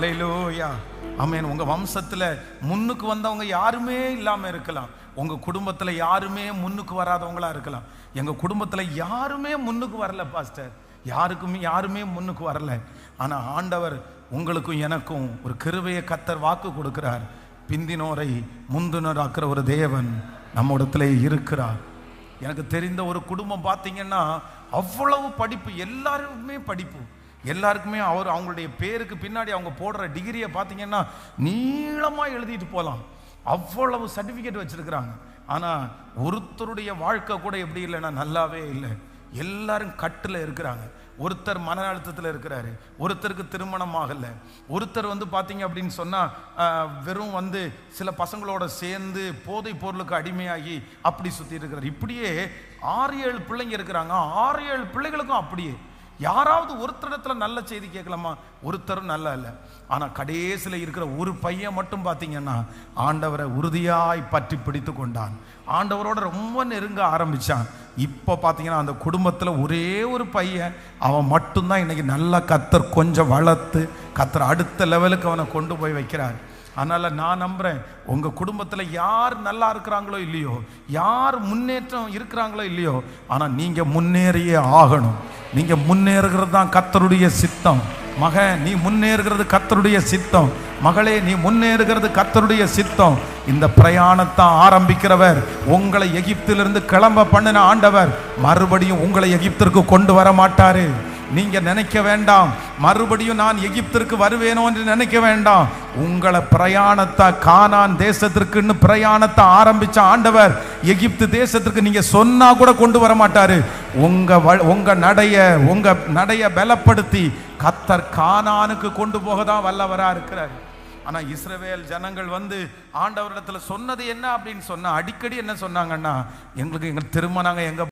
அல்லேலூயா ஆமென். உங்க வம்சத்துல முன்னுக்கு வந்தவங்க யாருமே இல்லாம இருக்கலாம். உங்க குடும்பத்துல யாருமே முன்னுக்கு வராதவங்களா இருக்கலாம். எங்க குடும்பத்துல யாருமே முன்னுக்கு வரல பாஸ்டர், யாருமே முன்னுக்கு வரல. ஆனா ஆண்டவர் உங்களுக்கும் எனக்கும் ஒரு கிருபையை கர்த்தர் வாக்கு கொடுக்கிறார். பிந்தினோரை முந்தினோராக்குற ஒரு தேவன் நம்ம இடத்துல இருக்கிறார். எனக்கு தெரிந்த ஒரு குடும்பம் பார்த்தீங்கன்னா அவ்வளவு படிப்பு, எல்லாருமே படிப்பு, எல்லாருக்குமே அவங்களுடைய பேருக்கு பின்னாடி அவங்க போடுற டிகிரியை பார்த்தீங்கன்னா நீளமாக எழுதிட்டு போகலாம். அவ்வளவு சர்டிஃபிகேட் வச்சிருக்கிறாங்க. ஆனால் ஒருத்தருடைய வாழ்க்கை கூட எப்படி இல்லைன்னா நல்லாவே இல்லை. எல்லாரும் கட்டில் இருக்கிறாங்க. ஒருத்தர் மன அழுத்தத்தில் இருக்கிறாரு, ஒருத்தருக்கு திருமணம் ஆகலை, ஒருத்தர் பார்த்தீங்க அப்படின்னு சொன்னால் வெறும் சில பசங்களோட சேர்ந்து போதை பொருளுக்கு அடிமையாகி அப்படி சுற்றி இருக்கிறார். இப்படியே 6-7 பிள்ளைங்க இருக்கிறாங்க. 6-7 பிள்ளைகளுக்கும் அப்படியே. யாராவது ஒருத்தரிடத்துல நல்ல செய்தி கேட்கலாமா? ஒருத்தரும் நல்லா இல்லை. ஆனால் கடைசியில் இருக்கிற ஒரு பையன் மட்டும் பார்த்தீங்கன்னா ஆண்டவரை உறுதியாய் பற்றி பிடித்து கொண்டான். ஆண்டவரோட ரொம்ப நெருங்க ஆரம்பித்தான். இப்போ பார்த்தீங்கன்னா அந்த குடும்பத்தில் ஒரே ஒரு பையன், அவன் மட்டும்தான் இன்னைக்கு நல்லா கர்த்தர் கொஞ்சம் வளர்த்து கர்த்தர் அடுத்த லெவலுக்கு அவனை கொண்டு போய் வைக்கிறார். அதனால் நான் நம்புகிறேன், உங்கள் குடும்பத்தில் யார் நல்லா இருக்கிறாங்களோ இல்லையோ, யார் முன்னேற்றம் இருக்கிறாங்களோ இல்லையோ, ஆனால் நீங்கள் முன்னேறியே ஆகணும். நீங்கள் முன்னேறுகிறது தான் கர்த்தருடைய சித்தம். மகன், நீ முன்னேறுகிறது கர்த்தருடைய சித்தம். மகளே, நீ முன்னேறுகிறது கர்த்தருடைய சித்தம். இந்த பிரயாணத்தை ஆரம்பிக்கிறவர், உங்களை எகிப்திலிருந்து கிளம்ப பண்ணின ஆண்டவர் மறுபடியும் உங்களை எகிப்திற்கு கொண்டு வர மாட்டாரு. நீங்க நினைக்க வேண்டாம் மறுபடியும் நான் எகிப்திற்கு வருவேனோ என்று நினைக்க வேண்டாம். உங்களை பிரயாணத்தை கானான் தேசத்திற்குன்னு பிரயாணத்தை ஆரம்பிச்ச ஆண்டவர் எகிப்து தேசத்திற்கு நீங்க சொன்னா கூட கொண்டு வர மாட்டாரு. உங்க நடைய பலப்படுத்தி கர்த்தர் கானானுக்கு கொண்டு போக தான் வல்லவரா இருக்கிறார். ஆனா இஸ்ரவேல் ஜனங்கள் ஆண்டவரிடத்துல சொன்னது என்ன அப்படின்னு சொன்னா, அடிக்கடி என்ன சொன்னாங்கன்னா, எங்களுக்கு திரும்ப நாங்க எங்க